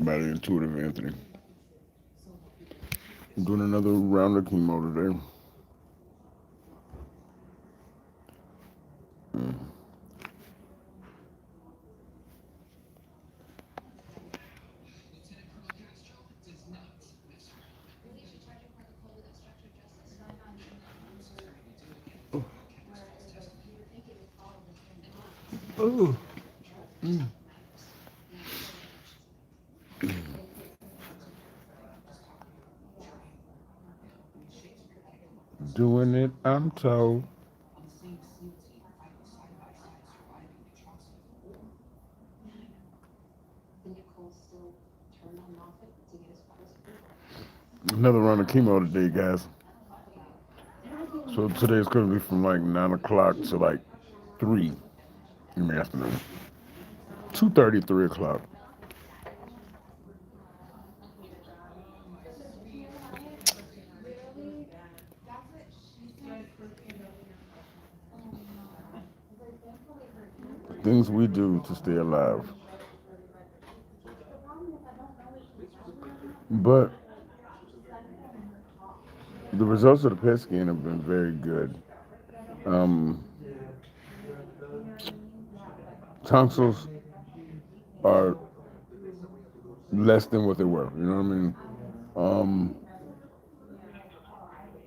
by the intuitive Anthony. I'm doing another round of chemo today. Ooh. Doing it, I'm told. Another round of chemo today, guys. So today's going to be from like 9 o'clock to like 3 in the afternoon. 2:30, 3 o'clock. Things we do to stay alive. But the results of the PET scan have been very good. Um, Tonsils are less than what they were. You know what I mean? Um,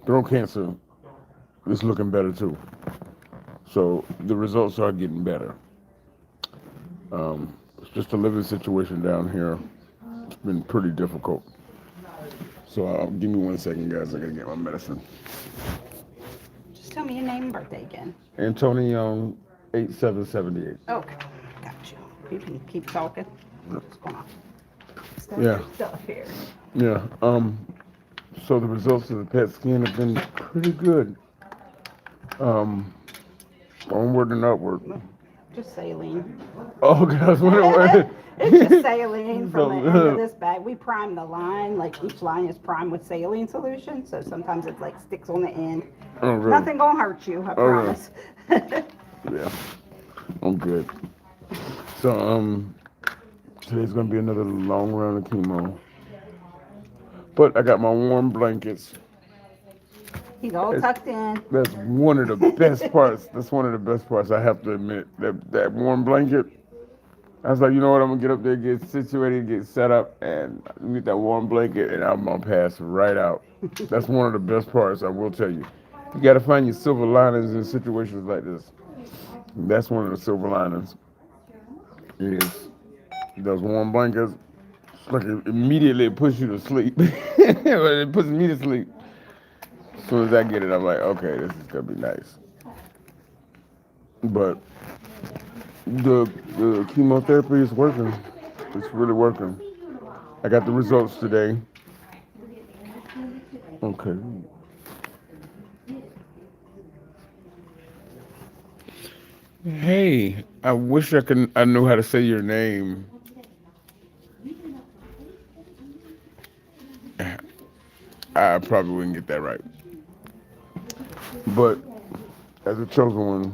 Throat cancer is looking better too. So the results are getting better. It's just a living situation down here. It's been pretty difficult. So give me 1 second, guys. I gotta get my medicine. Just tell me your name and birthday again. Antonio 8778. Okay, got you. You can keep talking. What's going on? Yeah, Stuff here. yeah. So the results of the PET scan have been pretty good. Um, Onward and upward. Just saline. Oh, guys, what a It's just saline from the end of So, this bag. We prime the line, like each line is primed with saline solution, so sometimes it like sticks on the end. oh, really? Nothing gonna hurt you, I Oh, really? promise. Yeah, I'm good. So, today's gonna be another long round of chemo. But I got my warm blankets. He's all It's, tucked in. that's one of the best parts. That's one of the best parts. I have to admit that warm blanket. I was like, you know what? I'm gonna get up there, get situated, get set up, and get that warm blanket, and I'm gonna pass right out. That's one of the best parts. I will tell you. You got to find your silver linings in situations like this. That's one of the silver linings. Is those warm blankets. It's like it immediately puts you to sleep. It puts me to sleep. As soon as I get it, I'm like, okay, this is gonna be nice. But the chemotherapy is working. It's really working. I got the results today. Okay. Hey, I wish I knew how to say your name. I probably wouldn't get that right. But as a chosen one,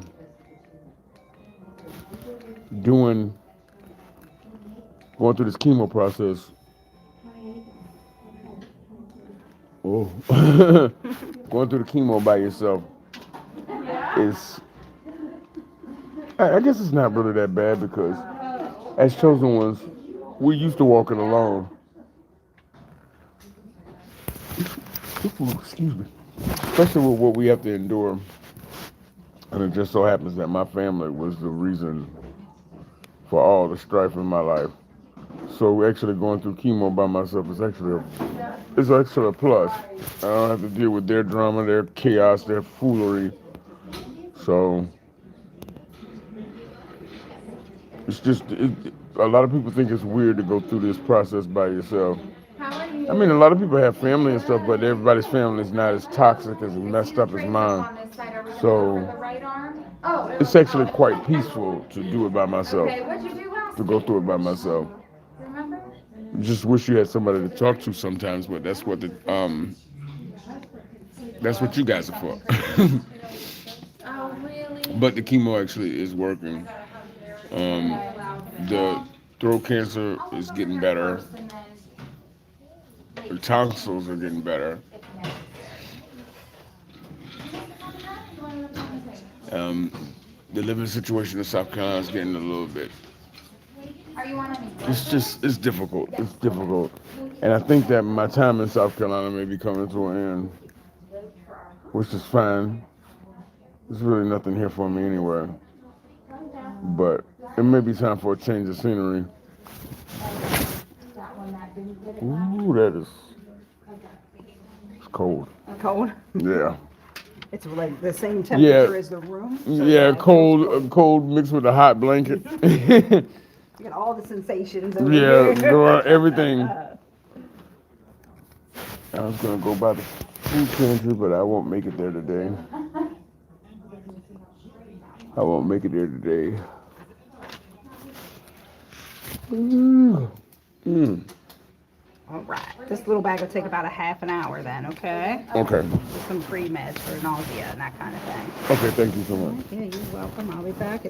doing going through this chemo process, oh, going through the chemo by yourself is, I guess it's not really that bad because as chosen ones, we're used to walking alone. Ooh, excuse me. Especially with what we have to endure. And it just so happens that my family was the reason for all the strife in my life. So actually going through chemo by myself is actually a plus. I don't have to deal with their drama, their chaos, their foolery. So it's just a lot of people think it's weird to go through this process by yourself. I mean, a lot of people have family and stuff, but everybody's family is not as toxic as messed up as mine. So it's actually quite peaceful to do it by myself, to go through it by myself. Just wish you had somebody to talk to sometimes, but that's what you guys are for. But the chemo actually is working. The throat cancer is getting better. The tonsils are getting better. Um, the living situation in South Carolina is getting a little bit. It's difficult. It's difficult, and I think that my time in South Carolina may be coming to an end, which is fine. There's really nothing here for me anywhere, but it may be time for a change of scenery. Ooh, that is it's cold. Cold. Yeah, It's like the same yeah, temperature as the room. So yeah. yeah, it feels Cold, cold. cold mixed with a hot blanket. You got all the sensations over Yeah, here. girl, everything. I was gonna go by the food pantry, but I won't make it there today. I won't make it there today. Mm. Mm. All right. This little bag will take about a half an hour then, okay? Okay. With some pre-meds for nausea and that kind of thing. Okay, thank you so much. Yeah, you're welcome. I'll be back.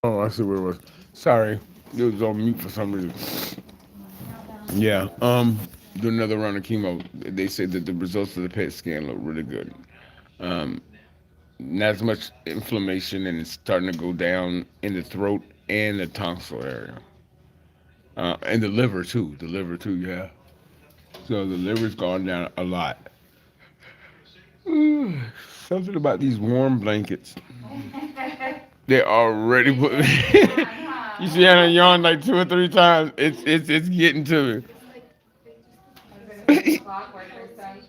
Oh, I see where it was. Sorry, it was on mute for some reason. Yeah. Do another round of chemo. They said that the results of the PET scan look really good. Um, Not as much inflammation, and it's starting to go down in the throat and the tonsil area, and the liver too. The liver too. Yeah. So the liver's gone down a lot. Something about these warm blankets. They already put. You see how I yawned like 2 or 3 times. It's getting to me.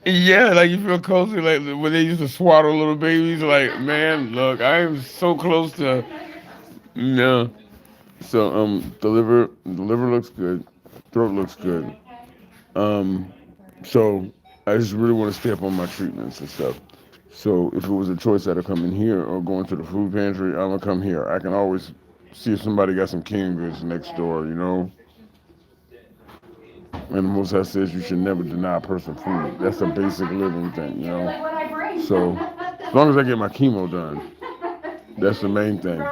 Yeah, like you feel cozy, like when they used to swaddle little babies. Like, man, look, I am so close to no. So the liver looks good, throat looks good. Um, so I just really want to stay up on my treatments and stuff. So if it was a choice that I come in here or going to the food pantry, I'm gonna come here. I can always see if somebody got some canned goods next door, you know. And the Most High says you should never deny a person food. That's a basic living thing, you know. So as long as I get my chemo done, that's the main thing.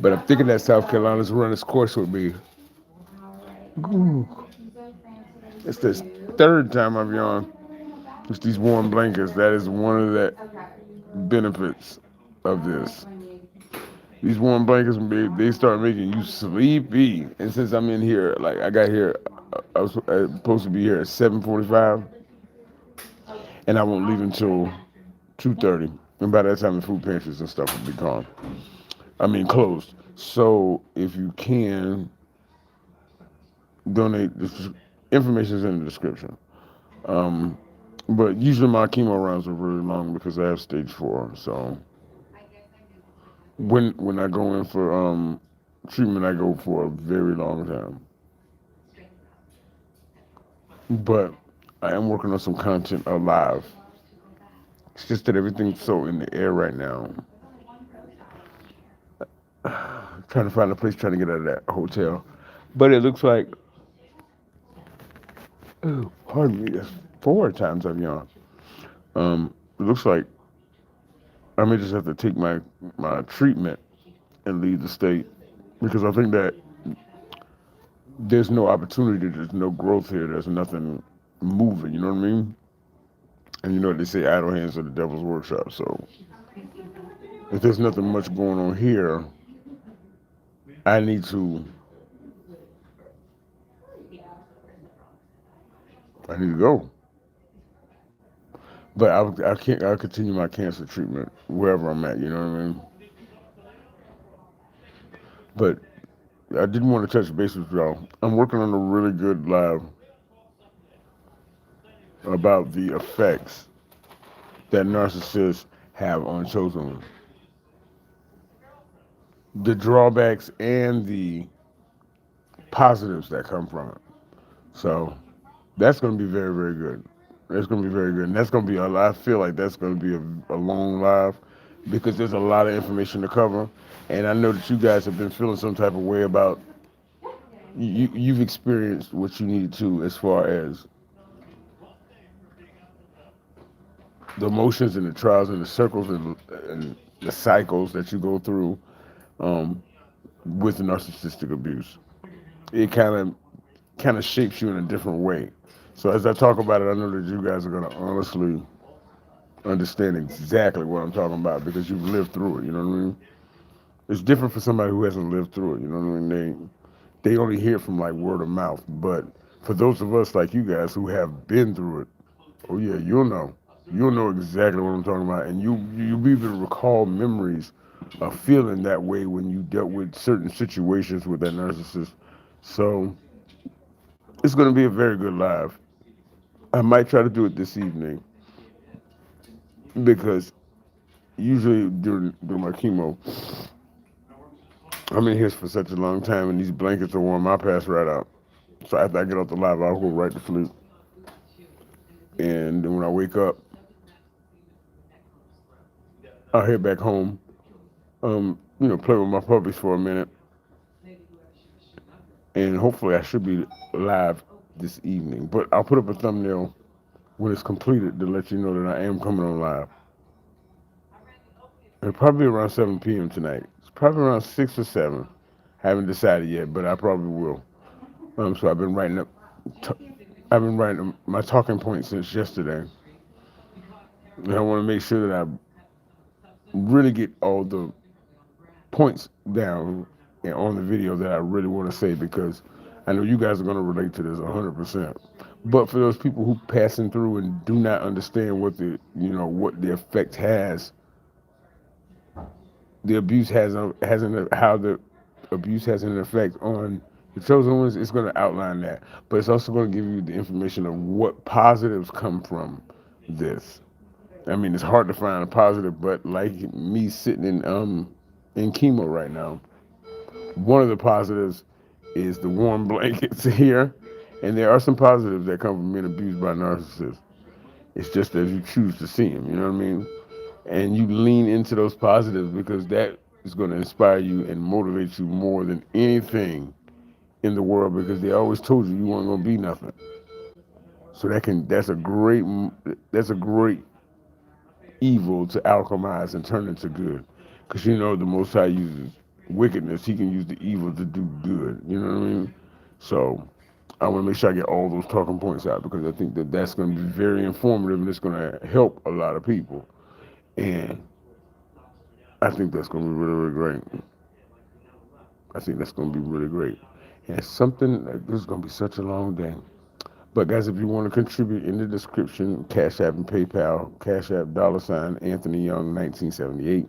But I'm thinking that South Carolina's run its course with me. Ooh. It's this third time I've yawned. It's these warm blankets. That is one of the benefits of this. These warm blankets, they start making you sleepy. And since I'm in here, like I got here, I was supposed to be here at 7:45, and I won't leave until 2:30. And by that time, the food pantries and stuff will be gone. I mean, closed. So if you can donate, the information is in the description. Um, but usually my chemo rounds are really long because I have stage 4. So when I go in for treatment, I go for a very long time. But I am working on some content alive. It's just that everything's so in the air right now. Trying to find a place, trying to get out of that hotel. But it looks like, oh, pardon me, that's 4 times I've yawned. It looks like I may just have to take my treatment and leave the state because I think that there's no opportunity, there's no growth here, there's nothing moving. You know what I mean? And you know what they say, idle hands are the devil's workshop. So if there's nothing much going on here, I need to I need to go. But I can't. I'll continue my cancer treatment wherever I'm at. You know what I mean? But I didn't want to touch base with y'all. I'm working on a really good live about the effects that narcissists have on chosen ones, the drawbacks and the positives that come from it. So that's going to be very, very good. That's going to be very good, and that's going to be a lot. I feel like that's going to be a long live because there's a lot of information to cover, and I know that you guys have been feeling some type of way about you've experienced what you need to as far as the emotions and the trials and the circles and the cycles that you go through um, with the narcissistic abuse. It kind of shapes you in a different way. So as I talk about it, I know that you guys are going to honestly understand exactly what I'm talking about because you've lived through it. You know what I mean? It's different for somebody who hasn't lived through it. You know what I mean? They only hear from like word of mouth. But for those of us like you guys who have been through it, oh yeah, you'll know. You'll know exactly what I'm talking about, and you even recall memories of feeling that way when you dealt with certain situations with that narcissist. So it's going to be a very good live. I might try to do it this evening because usually during my chemo, I'm in here for such a long time, and these blankets are warm. I pass right out. So after I get off the live, I'll go right to sleep, and then when I wake up, I'll head back home. Play with my puppies for a minute, and hopefully I should be live this evening. But I'll put up a thumbnail when it's completed to let you know that I am coming on live. It'll probably be around 7 p.m. tonight. It's probably around 6 or 7. Haven't decided yet, but I probably will. So I've been writing my talking points since yesterday, and I want to make sure that I really get all the points down and on the video that I really want to say because I know you guys are going to relate to this 100%. But for those people who passing through and do not understand what the effect has, the abuse how the abuse has an effect on the chosen ones, it's going to outline that. But it's also going to give you the information of what positives come from this. I mean, it's hard to find a positive, but like me sitting in chemo right now, one of the positives is the warm blankets here, and there are some positives that come from being abused by narcissists. It's just that you choose to see them. You know what I mean? And you lean into those positives because that is going to inspire you and motivate you more than anything in the world because they always told you weren't going to be nothing. So that's a great evil to alchemize and turn into good. Because the Most High uses wickedness, he can use the evil to do good. You know what I mean? So I want to make sure I get all those talking points out because I think that that's going to be very informative and it's going to help a lot of people. And I think that's going to be really, really great. I think that's going to be really great. And something like this is going to be such a long day. But guys, if you want to contribute in the description, Cash App and PayPal, Cash App $ Anthony Young 1978.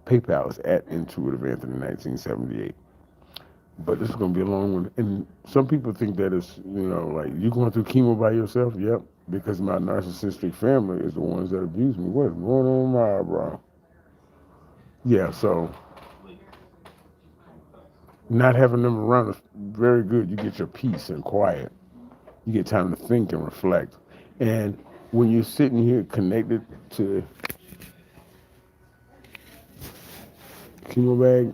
PayPal is at Intuitive Anthony 1978. But this is going to be a long one. And some people think that it's, like you going through chemo by yourself? Yep. Because my narcissistic family is the ones that abuse me. What's going on with my eyebrow? Yeah, so not having them around is very good. You get your peace and quiet. You get time to think and reflect. And when you're sitting here connected to chemo bag,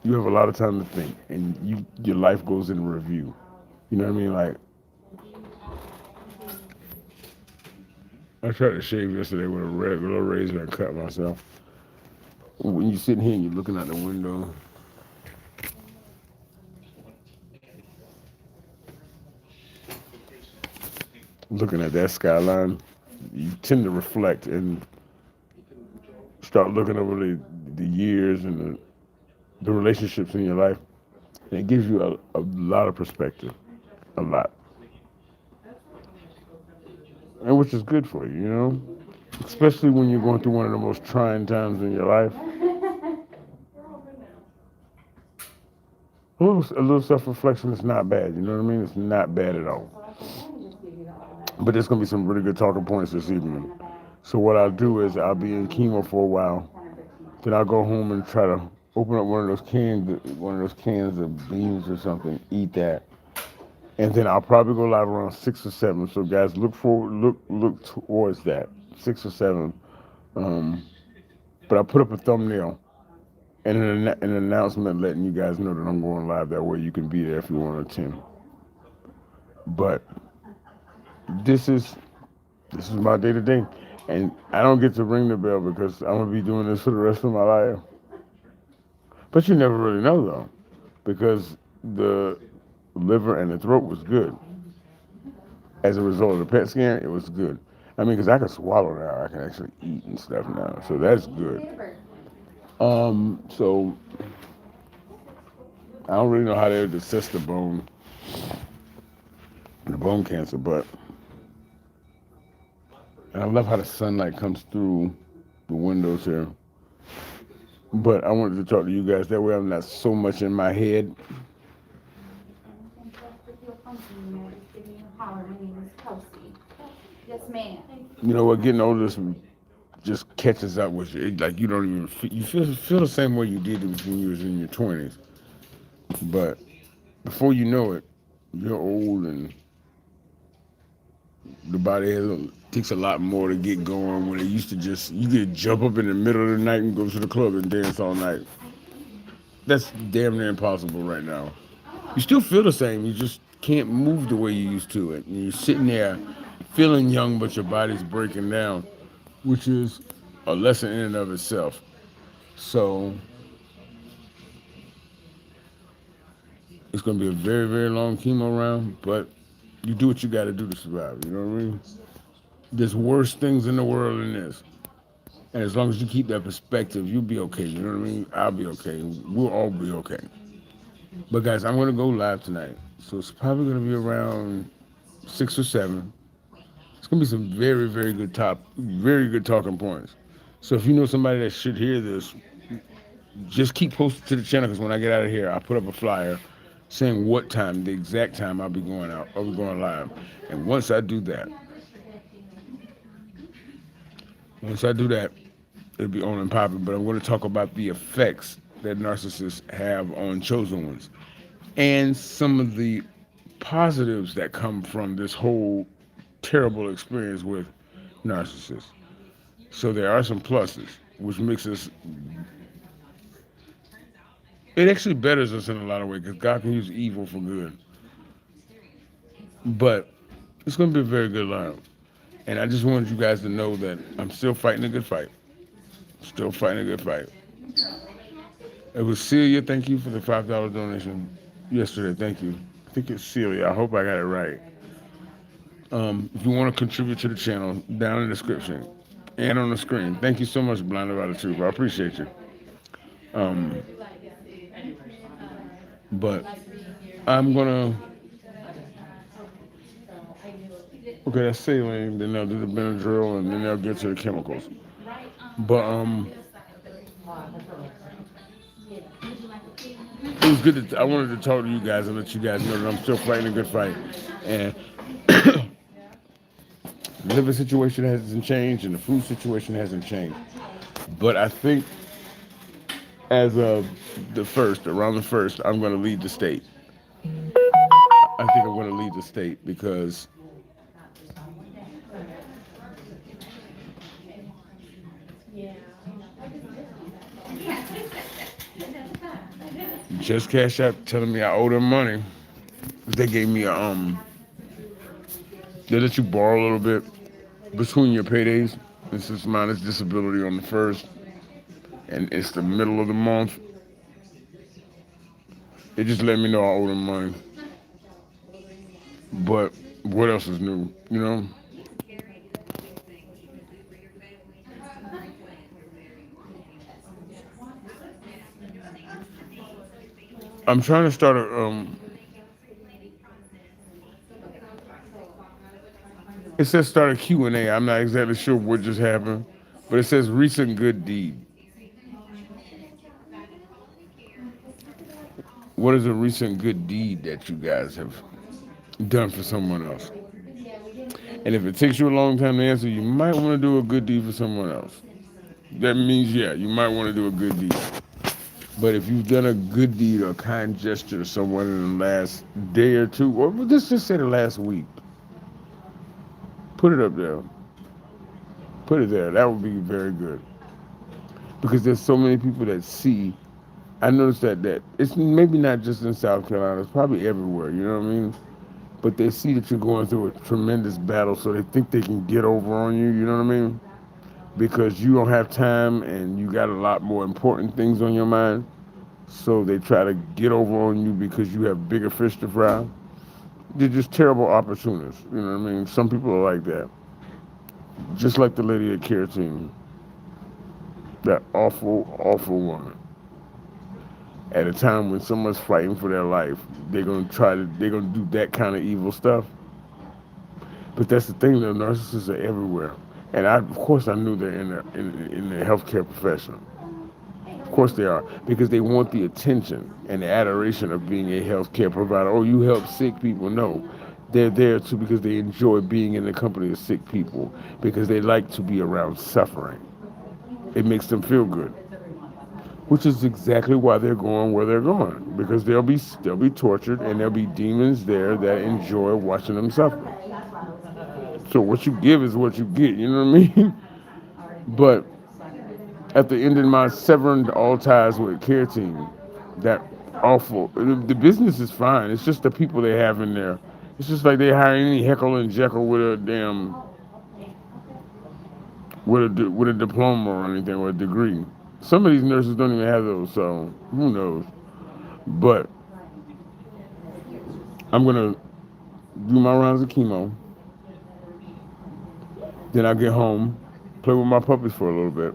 you have a lot of time to think, and your life goes in review. You know what I mean? Like I tried to shave yesterday with a regular razor and cut myself. When you're sitting here and you're looking out the window, looking at that skyline, you tend to reflect and start looking over the years and the relationships in your life. And it gives you a lot of perspective, a lot, and which is good for you, you know? Especially when you're going through one of the most trying times in your life. A little self-reflection is not bad, you know what I mean? It's not bad at all. But there's going to be some really good talking points this evening. So what I'll do is I'll be in chemo for a while. Then I'll go home and try to open up one of those cans of beans or something, eat that, and then I'll probably go live around 6 or 7. So guys, look towards that 6 or 7. Um, but I put up a thumbnail and an announcement letting you guys know that I'm going live. That way you can be there if you want to attend. But this is this is my day to day, and I don't get to ring the bell because I'm gonna be doing this for the rest of my life. But you never really know though, because the liver and the throat was good as a result of the PET scan. It was good. I mean, because I can swallow now, I can actually eat and stuff now, so that's good. So I don't really know how they would assess the bone cancer, but and I love how the sunlight comes through the windows here. But I wanted to talk to you guys that way I'm not so much in my head. Yes, ma'am. You know what? Getting older just catches up with you. Like you don't even you feel the same way you did when you was in your 20s. But before you know it, you're old and the takes a lot more to get going. When it used to just you could jump up in the middle of the night and go to the club and dance all night. That's damn near impossible right now. You still feel the same. You just can't move the way you used to. And you're sitting there feeling young, but your body's breaking down, which is a lesson in and of itself. So it's going to be a very, very long chemo round, but you do what you got to do to survive. You know what I mean? There's worse things in the world than this. And as long as you keep that perspective, you'll be okay. You know what I mean? I'll be okay. We'll all be okay. But guys, I'm going to go live tonight. So it's probably going to be around 6 or 7. It's going to be some very, very good talking points. So if you know somebody that should hear this, just keep posted to the channel because when I get out of here, I'll put up a flyer saying what time, the exact time I'll be going out, I'll be going live. And once I do that, it'll be on and popping. But I'm going to talk about the effects that narcissists have on chosen ones and some of the positives that come from this whole terrible experience with narcissists. So there are some pluses, which makes us. It actually betters us in a lot of ways because God can use evil for good. But it's going to be a very good line. And I just wanted you guys to know that I'm still fighting a good fight. Still fighting a good fight. It was Celia. Thank you for the $5 donation yesterday. Thank you. I think it's Celia. I hope I got it right. If you want to contribute to the channel, down in the description and on the screen. Thank you so much, Blind About the Truth. I appreciate you. Um, but I'm gonna. Okay, that's saline. Then they'll do the Benadryl, and then they'll get to the chemicals. But it was good. I wanted to talk to you guys and let you guys know that I'm still fighting a good fight, and the living situation hasn't changed, and the food situation hasn't changed. But I think as of around the first, I'm going to leave the state. I think I'm going to leave the state because Just Cash App telling me I owe them money. They gave me a they let you borrow a little bit between your paydays. This is minus disability on the first, and it's the middle of the month. They just let me know I owe them money. But what else is new? I'm trying to start a. It says start a Q&A. I'm not exactly sure what just happened, but it says recent good deed. What is a recent good deed that you guys have done for someone else? And if it takes you a long time to answer, you might want to do a good deed for someone else. That means, yeah, you might want to do a good deed. But if you've done a good deed or a kind gesture to someone in the last day or two, or let's just say the last week, put it up there. Put it there. That would be very good. Because there's so many people that see. I noticed that it's maybe not just in South Carolina, it's probably everywhere, you know what I mean? But they see that you're going through a tremendous battle, so they think they can get over on you, you know what I mean? Because you don't have time and you got a lot more important things on your mind. So they try to get over on you because you have bigger fish to fry. They're just terrible opportunists, you know what I mean? Some people are like that. Just like the lady at Care Team. That awful, awful woman. At a time when someone's fighting for their life, they're gonna do that kind of evil stuff. But that's the thing, the narcissists are everywhere. And of course I knew they're in the healthcare profession. Of course they are, because they want the attention and the adoration of being a healthcare provider. Oh, you help sick people. No, they're there too because they enjoy being in the company of sick people, because they like to be around suffering. It makes them feel good, which is exactly why they're going where they're going, because they'll be tortured and there'll be demons there that enjoy watching them suffer. So what you give is what you get. You know what I mean? But at the end of my severing all ties with Care Team, that awful. The business is fine. It's just the people they have in there. It's just like they hire any heckle and jekyll with a damn with a diploma or anything or a degree. Some of these nurses don't even have those, so who knows? But I'm gonna do my rounds of chemo. Then I get home, play with my puppies for a little bit,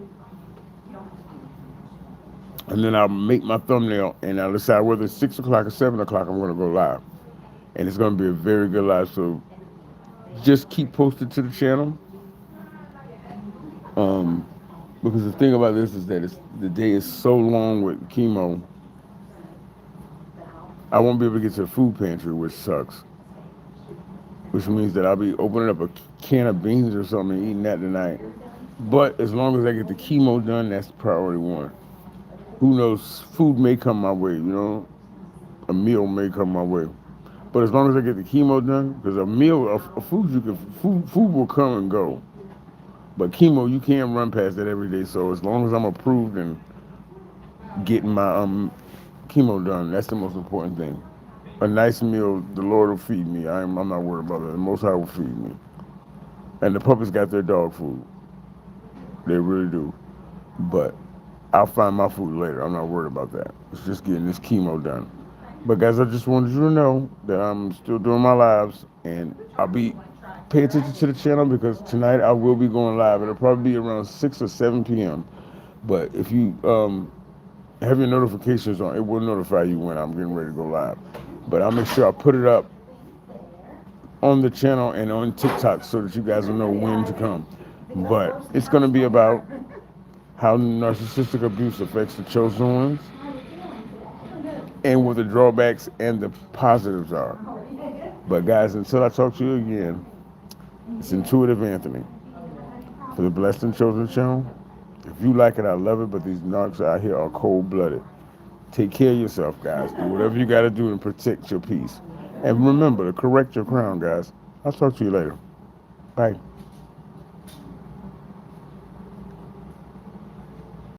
and then I'll make my thumbnail and I'll decide whether it's 6 o'clock or 7 o'clock I'm gonna go live. And it's gonna be a very good live. So just keep posted to the channel. Because the thing about this is that the day is so long with chemo, I won't be able to get to the food pantry, which sucks. Which means that I'll be opening up a can of beans or something and eating that tonight. But as long as I get the chemo done, that's priority one. Who knows? Food may come my way, a meal may come my way. But as long as I get the chemo done, because a food food will come and go. But chemo, you can't run past that every day. So as long as I'm approved and getting my chemo done, that's the most important thing. A nice meal, the Lord will feed me. I'm not worried about that. The Most High will feed me. And the puppies got their dog food. They really do. But I'll find my food later. I'm not worried about that. It's just getting this chemo done. But guys, I just wanted you to know that I'm still doing my lives, and pay attention to the channel because tonight I will be going live. It'll probably be around 6 or 7 p.m. But if you have your notifications on, it will notify you when I'm getting ready to go live. But I'll make sure I put it up on the channel and on TikTok so that you guys will know when to come. But it's going to be about how narcissistic abuse affects the chosen ones and what the drawbacks and the positives are. But guys, until I talk to you again, it's Intuitive Anthony for the Blessed and Chosen channel. If you like it, I love it, but these narcs out here are cold-blooded. Take care of yourself, guys. Do whatever you got to do to protect your peace. And remember to correct your crown, guys. I'll talk to you later. Bye.